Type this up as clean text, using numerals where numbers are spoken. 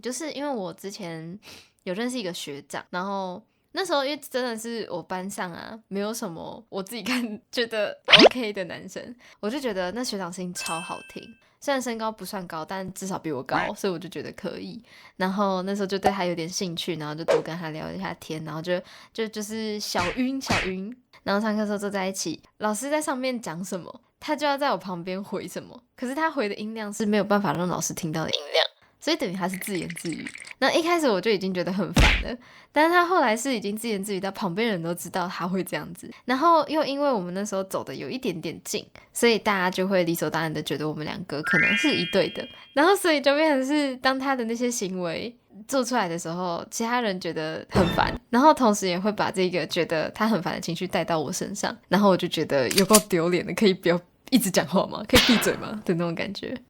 就是因为我之前有认识一个学长，然后那时候因为真的是我班上啊，没有什么我自己看觉得 OK 的男生，我就觉得那学长声音超好听。虽然身高不算高，但至少比我高，所以我就觉得可以。然后那时候就对他有点兴趣，然后就多跟他聊一下天，然后就是小晕。然后上课的时候坐在一起，老师在上面讲什么，他就要在我旁边回什么。可是他回的音量是没有办法让老师听到的音量，所以等于他是自言自语。那一开始我就已经觉得很烦了，但是他后来是已经自言自语到旁边人都知道他会这样子，然后又因为我们那时候走的有一点点近，所以大家就会理所当然的觉得我们两个可能是一对的，然后所以就变成是当他的那些行为做出来的时候，其他人觉得很烦，然后同时也会把这个觉得他很烦的情绪带到我身上，然后我就觉得有够丢脸的，可以不要一直讲话吗？可以闭嘴吗？的那种感觉。